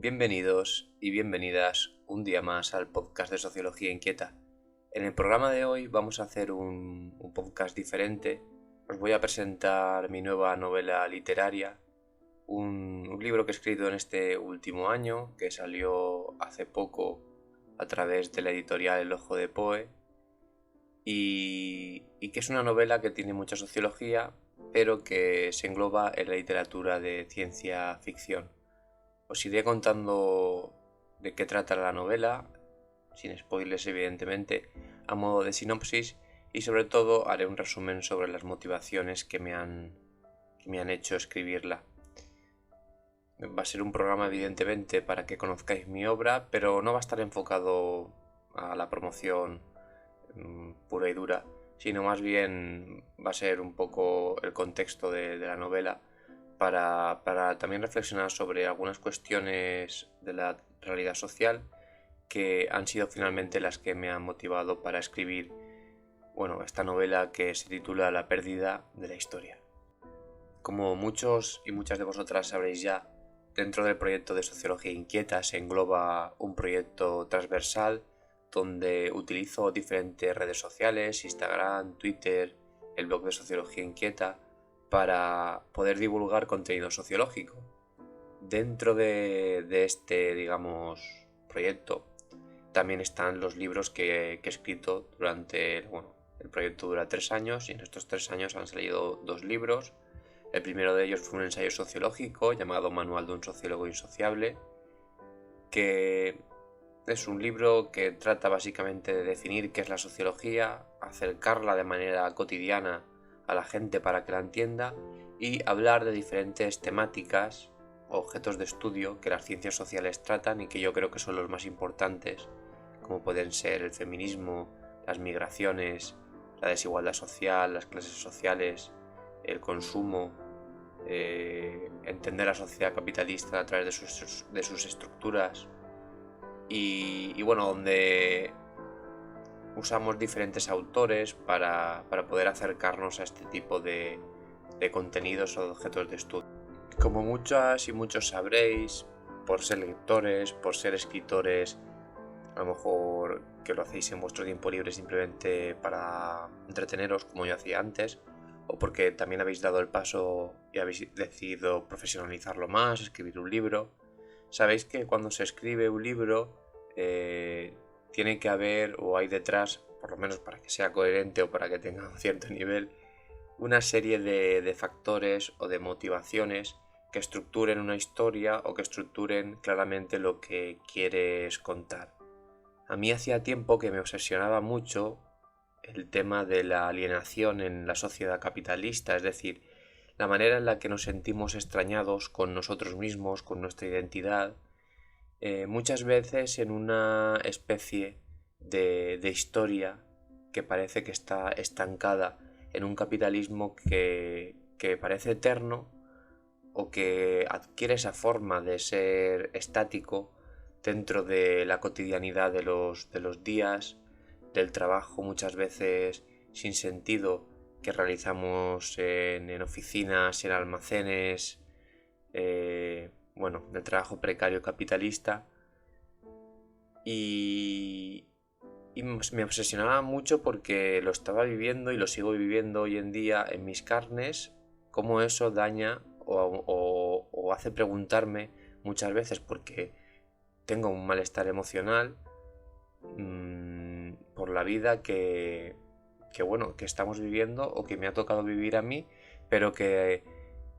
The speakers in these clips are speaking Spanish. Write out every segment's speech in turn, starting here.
Bienvenidos y bienvenidas un día más al podcast de Sociología Inquieta. En el programa de hoy vamos a hacer un podcast diferente. Os voy a presentar mi nueva novela literaria, un libro que he escrito en este último año, que salió hace poco a través de la editorial El Ojo de Poe, y que es una novela que tiene mucha sociología, pero que se engloba en la literatura de ciencia ficción. Os iré contando de qué trata la novela, sin spoilers evidentemente, a modo de sinopsis, y sobre todo haré un resumen sobre las motivaciones que me han hecho escribirla. Va a ser un programa evidentemente para que conozcáis mi obra, pero no va a estar enfocado a la promoción pura y dura, sino más bien va a ser un poco el contexto de la novela para también reflexionar sobre algunas cuestiones de la realidad social que han sido finalmente las que me han motivado para escribir, esta novela que se titula La pérdida de la historia. Como muchos y muchas de vosotras sabréis ya, dentro del proyecto de Sociología Inquieta se engloba un proyecto transversal donde utilizo diferentes redes sociales, Instagram, Twitter, el blog de Sociología Inquieta, para poder divulgar contenido sociológico. Dentro de este, proyecto, también están los libros que he escrito durante, el proyecto dura 3 años y en estos 3 años han salido 2 libros. El primero de ellos fue un ensayo sociológico llamado Manual de un sociólogo insociable, que es un libro que trata básicamente de definir qué es la sociología, acercarla de manera cotidiana a la gente para que la entienda y hablar de diferentes temáticas, objetos de estudio que las ciencias sociales tratan y que yo creo que son los más importantes, como pueden ser el feminismo, las migraciones, la desigualdad social, las clases sociales, el consumo, entender la sociedad capitalista a través de sus estructuras y donde usamos diferentes autores para poder acercarnos a este tipo de contenidos o de objetos de estudio. Como muchas y muchos sabréis, por ser lectores, por ser escritores, a lo mejor que lo hacéis en vuestro tiempo libre simplemente para entreteneros como yo hacía antes, o porque también habéis dado el paso y habéis decidido profesionalizarlo más, escribir un libro, sabéis que cuando se escribe un libro tiene que haber, o hay detrás, por lo menos para que sea coherente o para que tenga un cierto nivel, una serie de factores o de motivaciones que estructuren una historia o que estructuren claramente lo que quieres contar. A mí hacía tiempo que me obsesionaba mucho el tema de la alienación en la sociedad capitalista, es decir, la manera en la que nos sentimos extrañados con nosotros mismos, con nuestra identidad, muchas veces en una especie de historia que parece que está estancada en un capitalismo que parece eterno o que adquiere esa forma de ser estático dentro de la cotidianidad de los días, del trabajo muchas veces sin sentido que realizamos en oficinas, en almacenes, del trabajo precario capitalista y me obsesionaba mucho porque lo estaba viviendo y lo sigo viviendo hoy en día en mis carnes, cómo eso daña o hace preguntarme muchas veces porque tengo un malestar emocional por la vida que estamos viviendo o que me ha tocado vivir a mí, pero que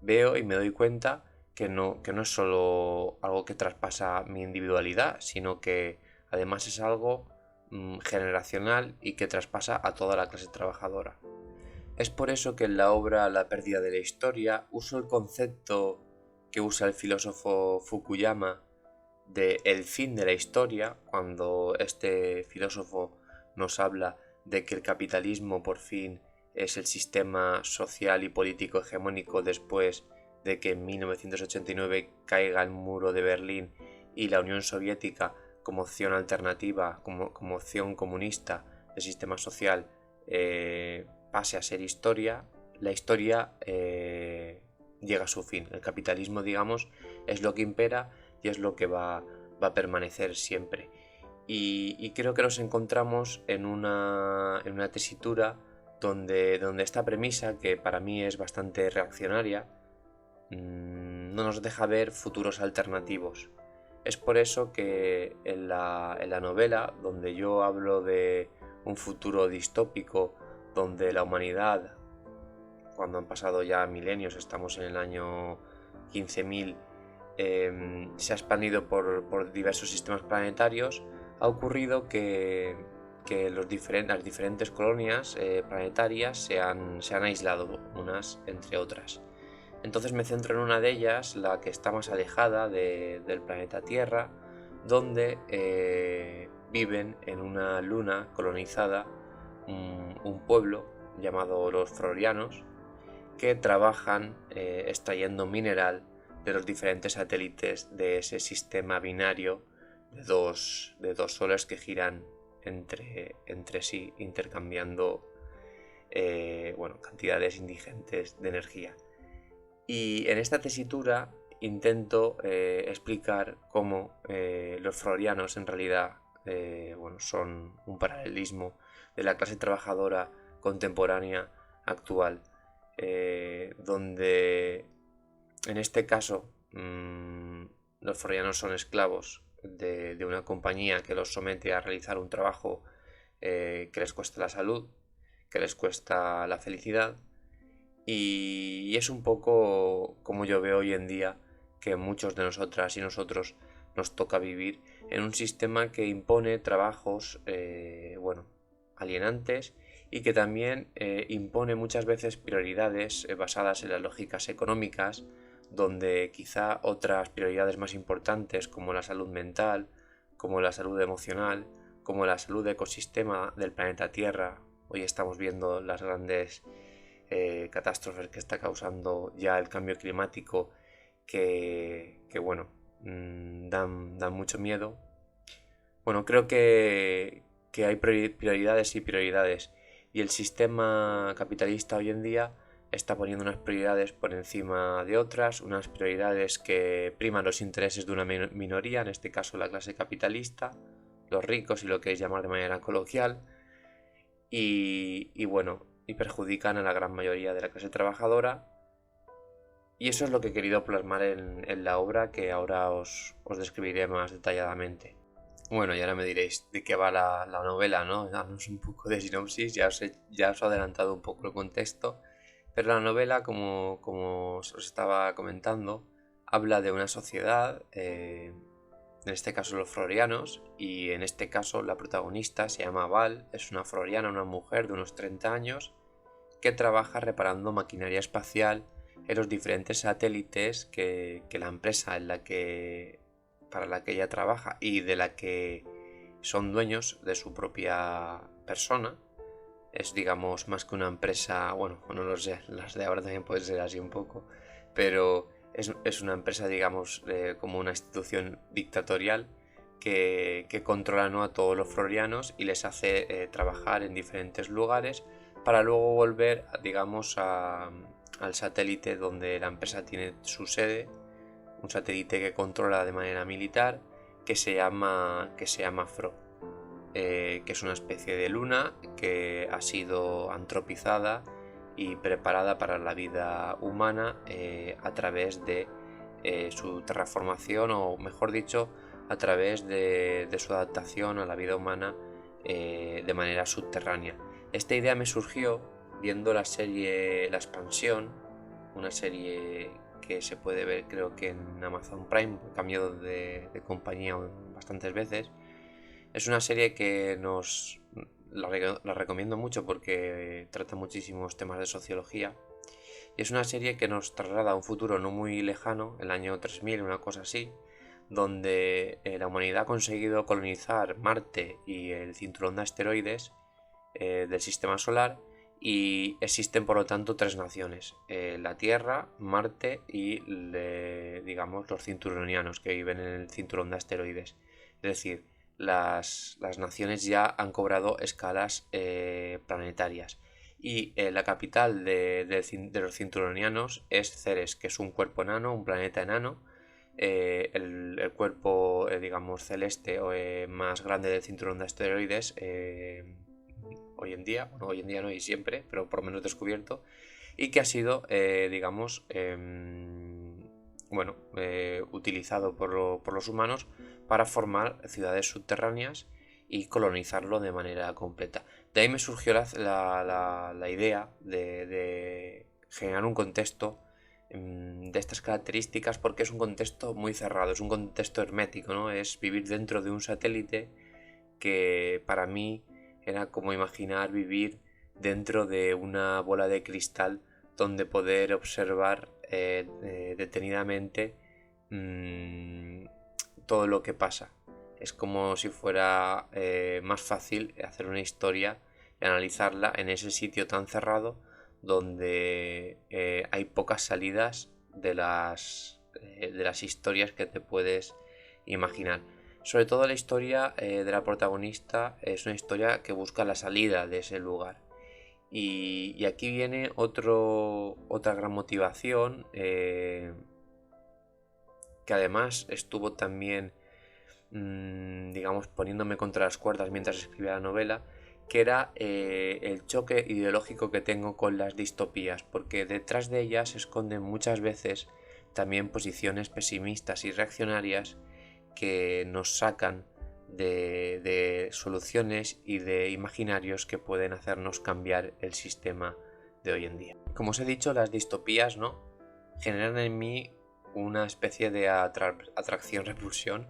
veo y me doy cuenta que no es solo algo que traspasa mi individualidad, sino que además es algo generacional y que traspasa a toda la clase trabajadora. Es por eso que en la obra La pérdida de la historia uso el concepto que usa el filósofo Fukuyama de el fin de la historia, cuando este filósofo nos habla de que el capitalismo por fin es el sistema social y político hegemónico después de que en 1989 caiga el muro de Berlín y la Unión Soviética como opción alternativa, como opción comunista del sistema social pase a ser historia. La historia llega a su fin. El capitalismo, digamos, es lo que impera y es lo que va a permanecer siempre. Y creo que nos encontramos en una tesitura donde esta premisa, que para mí es bastante reaccionaria, no nos deja ver futuros alternativos. Es por eso que en la novela, donde yo hablo de un futuro distópico, donde la humanidad, cuando han pasado ya milenios, estamos en el año 15.000, se ha expandido por diversos sistemas planetarios, ha ocurrido que las diferentes colonias planetarias se han aislado unas entre otras. Entonces me centro en una de ellas, la que está más alejada del planeta Tierra, donde viven en una luna colonizada un pueblo llamado los Florianos, que trabajan extrayendo mineral de los diferentes satélites de ese sistema binario de dos soles que giran entre sí, intercambiando cantidades ingentes de energía. Y en esta tesitura intento explicar cómo los florianos en realidad son un paralelismo de la clase trabajadora contemporánea actual, donde en este caso los florianos son esclavos de una compañía que los somete a realizar un trabajo que les cuesta la salud, que les cuesta la felicidad, y es un poco como yo veo hoy en día que muchos de nosotras y nosotros nos toca vivir en un sistema que impone trabajos alienantes, y que también impone muchas veces prioridades basadas en las lógicas económicas, donde quizá otras prioridades más importantes, como la salud mental, como la salud emocional, como la salud de ecosistema del planeta Tierra. Hoy estamos viendo las grandes catástrofes que está causando ya el cambio climático, que dan mucho miedo. Bueno, creo que hay prioridades y prioridades, y el sistema capitalista hoy en día está poniendo unas prioridades por encima de otras, unas prioridades que priman los intereses de una minoría, en este caso la clase capitalista, los ricos y lo que es llamar de manera coloquial, y perjudican a la gran mayoría de la clase trabajadora. Y eso es lo que he querido plasmar en la obra, que ahora os describiré más detalladamente. Bueno, y ahora me diréis de qué va la novela, ¿no? Danos un poco de sinopsis, ya os he adelantado un poco el contexto, pero la novela, como os estaba comentando, habla de una sociedad, en este caso los florianos, y en este caso la protagonista se llama Val, es una floriana, una mujer de unos 30 años, que trabaja reparando maquinaria espacial en los diferentes satélites que la empresa para la que ella trabaja y de la que son dueños de su propia persona. Es, digamos, más que una empresa, bueno, no lo sé, las de ahora también pueden ser así un poco, pero es una empresa, digamos, como una institución dictatorial que controla, ¿no?, a todos los florianos, y les hace trabajar en diferentes lugares para luego volver, digamos, al satélite donde la empresa tiene su sede, un satélite que controla de manera militar, que se llama Fro, que es una especie de luna que ha sido antropizada y preparada para la vida humana a través de su terraformación, o mejor dicho, a través de su adaptación a la vida humana de manera subterránea. Esta idea me surgió viendo la serie La Expansión, una serie que se puede ver, creo que en Amazon Prime, he cambiado de compañía bastantes veces. Es una serie que la recomiendo mucho porque trata muchísimos temas de sociología, y es una serie que nos traslada a un futuro no muy lejano, el año 3000, una cosa así, donde la humanidad ha conseguido colonizar Marte y el cinturón de asteroides del sistema solar, y existen por lo tanto tres naciones: la Tierra, Marte y digamos los cinturonianos, que viven en el cinturón de asteroides. Es decir, las naciones ya han cobrado escalas planetarias, y la capital de los cinturonianos es Ceres, que es un cuerpo enano, un planeta enano, el cuerpo, digamos, celeste o más grande del cinturón de asteroides hoy en día, bueno, hoy en día no y siempre, pero por lo menos descubierto, y que ha sido, digamos, utilizado por los humanos para formar ciudades subterráneas y colonizarlo de manera completa. De ahí me surgió la idea de generar un contexto de estas características, porque es un contexto muy cerrado, es un contexto hermético, ¿no? Es vivir dentro de un satélite que para mí era como imaginar vivir dentro de una bola de cristal donde poder observar detenidamente todo lo que pasa. Es como si fuera más fácil hacer una historia y analizarla en ese sitio tan cerrado donde hay pocas salidas de las historias que te puedes imaginar. Sobre todo la historia de la protagonista es una historia que busca la salida de ese lugar. Y aquí viene otra gran motivación que además estuvo también, digamos, poniéndome contra las cuerdas mientras escribía la novela, que era el choque ideológico que tengo con las distopías, porque detrás de ellas se esconden muchas veces también posiciones pesimistas y reaccionarias que nos sacan de soluciones y de imaginarios que pueden hacernos cambiar el sistema de hoy en día. Como os he dicho, las distopías, ¿no?, generan en mí una especie de atracción-repulsión,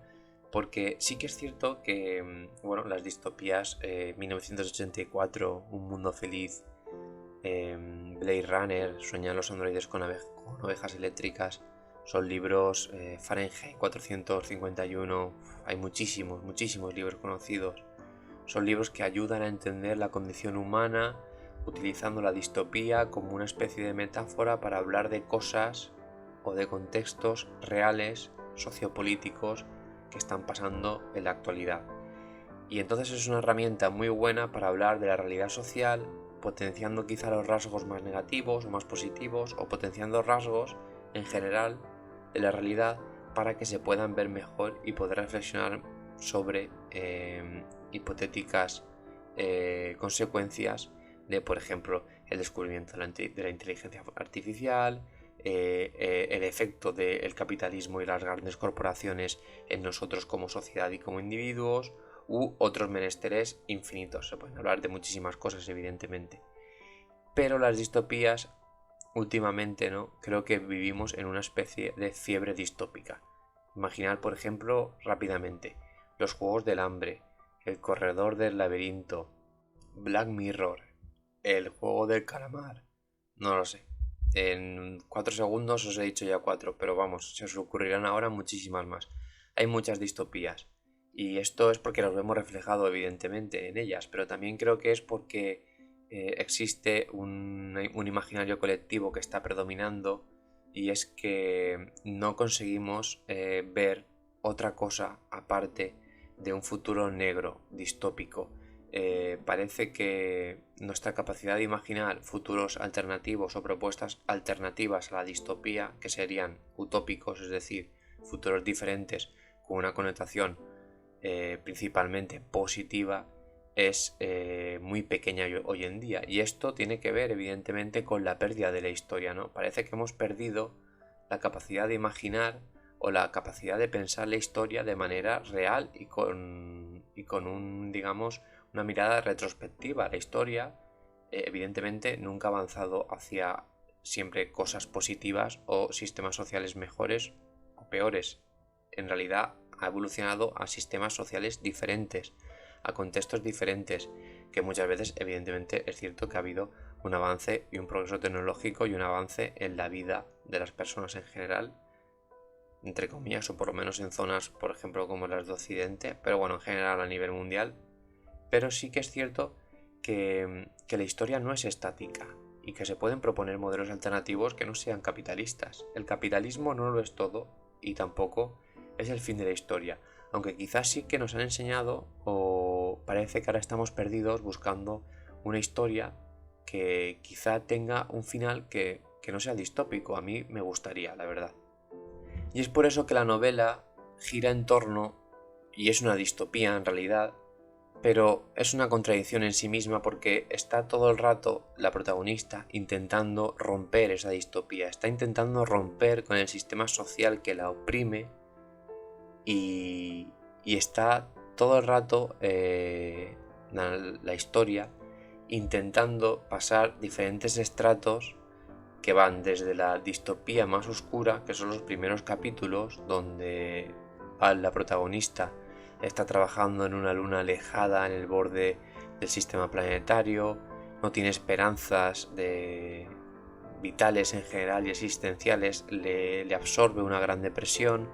porque sí que es cierto que, bueno, las distopías, 1984, Un Mundo Feliz, Blade Runner, Sueñan los androides con ovejas eléctricas, son libros, Fahrenheit 451, hay muchísimos libros conocidos. Son libros que ayudan a entender la condición humana, utilizando la distopía como una especie de metáfora para hablar de cosas o de contextos reales, sociopolíticos, que están pasando en la actualidad. Y entonces es una herramienta muy buena para hablar de la realidad social, potenciando quizá los rasgos más negativos o más positivos, o potenciando rasgos en general de la realidad para que se puedan ver mejor y poder reflexionar sobre hipotéticas consecuencias de, por ejemplo, el descubrimiento de la inteligencia artificial, el efecto del capitalismo y las grandes corporaciones en nosotros como sociedad y como individuos, u otros menesteres infinitos. Se pueden hablar de muchísimas cosas, evidentemente, pero las distopías últimamente, ¿no?, creo que vivimos en una especie de fiebre distópica. Imaginar, por ejemplo, rápidamente, los Juegos del Hambre, El Corredor del Laberinto, Black Mirror, El Juego del Calamar, no lo sé. En 4 segundos os he dicho ya 4, pero vamos, se os ocurrirán ahora muchísimas más. Hay muchas distopías, y esto es porque los vemos reflejado evidentemente en ellas, pero también creo que es porque existe un imaginario colectivo que está predominando, y es que no conseguimos ver otra cosa aparte de un futuro negro, distópico. Parece que nuestra capacidad de imaginar futuros alternativos o propuestas alternativas a la distopía, que serían utópicos, es decir, futuros diferentes con una connotación principalmente positiva, es muy pequeña hoy en día. Y esto tiene que ver evidentemente con la pérdida de la historia, ¿no? Parece que hemos perdido la capacidad de imaginar o la capacidad de pensar la historia de manera real y con digamos, una mirada retrospectiva. La historia evidentemente nunca ha avanzado hacia siempre cosas positivas o sistemas sociales mejores o peores. En realidad ha evolucionado a sistemas sociales diferentes, a contextos diferentes, que muchas veces evidentemente es cierto que ha habido un avance y un progreso tecnológico y un avance en la vida de las personas en general, entre comillas, o por lo menos en zonas, por ejemplo, como las de Occidente, pero bueno, en general a nivel mundial. Pero sí que es cierto que la historia no es estática y que se pueden proponer modelos alternativos que no sean capitalistas. El capitalismo no lo es todo y tampoco es el fin de la historia, aunque quizás sí que nos han enseñado, o parece que ahora estamos perdidos buscando una historia que quizá tenga un final que no sea distópico. A mí me gustaría, la verdad. Y es por eso que la novela gira en torno, y es una distopía en realidad, pero es una contradicción en sí misma porque está todo el rato la protagonista intentando romper esa distopía, está intentando romper con el sistema social que la oprime y está todo el rato la historia intentando pasar diferentes estratos que van desde la distopía más oscura, que son los primeros capítulos, donde la protagonista está trabajando en una luna alejada en el borde del sistema planetario, no tiene esperanzas vitales en general y existenciales, le absorbe una gran depresión.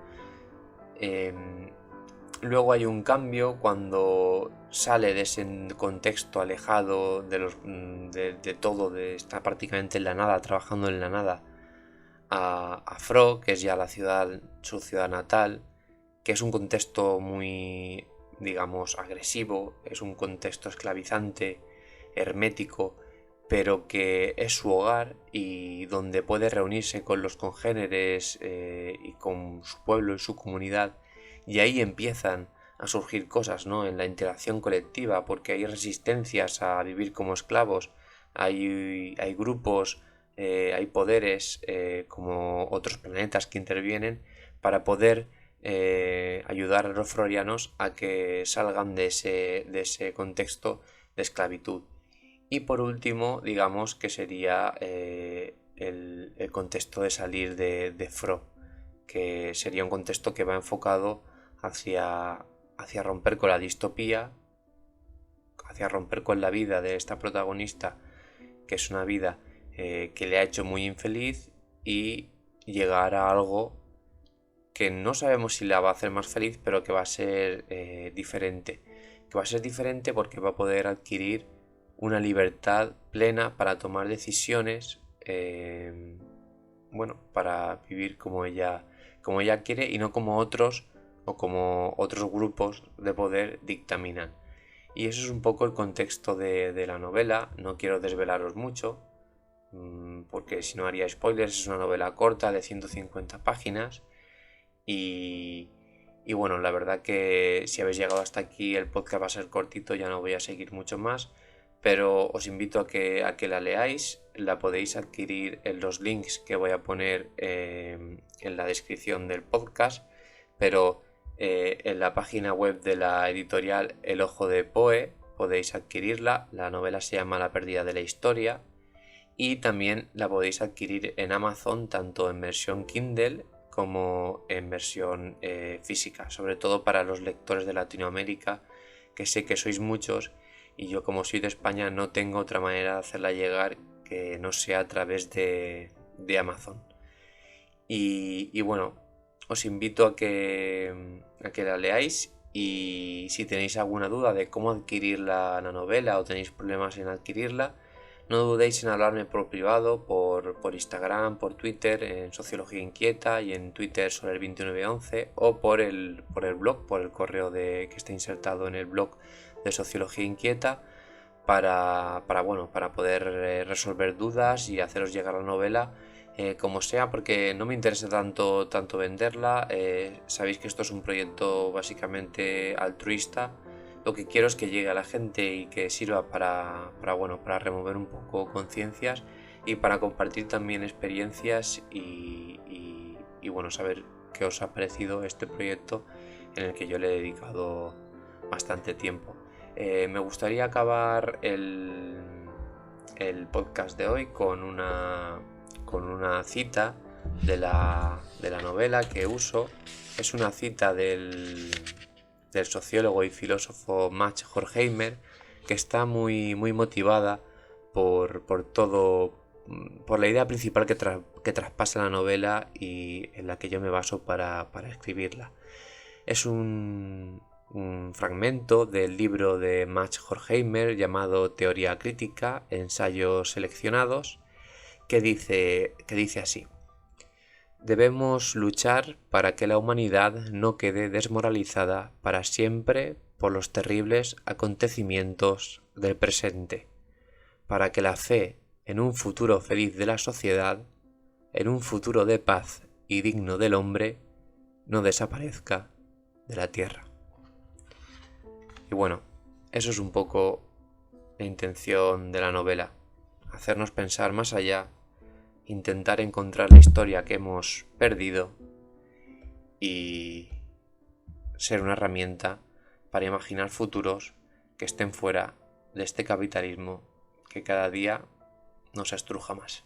Luego hay un cambio cuando sale de ese contexto alejado de todo, está prácticamente en la nada, trabajando en la nada, a Fro, que es ya su ciudad natal, que es un contexto muy, digamos, agresivo, es un contexto esclavizante, hermético, pero que es su hogar y donde puede reunirse con los congéneres y con su pueblo y su comunidad. Y ahí empiezan a surgir cosas, ¿no? En la interacción colectiva, porque hay resistencias a vivir como esclavos, hay grupos, hay poderes como otros planetas que intervienen para poder ayudar a los frorianos a que salgan de ese contexto de esclavitud. Y por último, digamos que sería el contexto de salir de Fro, que sería un contexto que va enfocado hacia romper con la distopía, hacia romper con la vida de esta protagonista, que es una vida que le ha hecho muy infeliz, y llegar a algo que no sabemos si la va a hacer más feliz, pero que va a ser diferente. Que va a ser diferente porque va a poder adquirir una libertad plena para tomar decisiones, para vivir como ella quiere y no como otros o como otros grupos de poder dictaminan. Y eso es un poco el contexto de la novela. No quiero desvelaros mucho, porque si no haría spoilers. Es una novela corta de 150 páginas y bueno, la verdad que si habéis llegado hasta aquí el podcast va a ser cortito, ya no voy a seguir mucho más, pero os invito a que la leáis. La podéis adquirir en los links que voy a poner en la descripción del podcast, pero en la página web de la editorial El Ojo de Poe podéis adquirirla. La novela se llama La pérdida de la historia y también la podéis adquirir en Amazon, tanto en versión Kindle como en versión física, sobre todo para los lectores de Latinoamérica, que sé que sois muchos y yo, como soy de España, no tengo otra manera de hacerla llegar que no sea a través de Amazon. Y bueno, os invito a que la leáis, y si tenéis alguna duda de cómo adquirir la novela o tenéis problemas en adquirirla, no dudéis en hablarme por privado, por Instagram, por Twitter, en Sociología Inquieta, y en Twitter sobre el 2911, o por el blog, por el correo que está insertado en el blog de Sociología Inquieta, para poder resolver dudas y haceros llegar la novela como sea, porque no me interesa tanto venderla. Sabéis que esto es un proyecto básicamente altruista. Lo que quiero es que llegue a la gente y que sirva para remover un poco conciencias y para compartir también experiencias y bueno, saber qué os ha parecido este proyecto en el que yo le he dedicado bastante tiempo. Me gustaría acabar el podcast de hoy con una cita de la novela que uso. Es una cita del sociólogo y filósofo Max Horkheimer, que está muy motivada por la idea principal que traspasa la novela y en la que yo me baso para escribirla. Es un fragmento del libro de Max Horkheimer llamado Teoría crítica, ensayos seleccionados, que dice así: debemos luchar para que la humanidad no quede desmoralizada para siempre por los terribles acontecimientos del presente, para que la fe en un futuro feliz de la sociedad, en un futuro de paz y digno del hombre, no desaparezca de la tierra. Y bueno, eso es un poco la intención de la novela, hacernos pensar más allá, intentar encontrar la historia que hemos perdido y ser una herramienta para imaginar futuros que estén fuera de este capitalismo que cada día nos estruja más.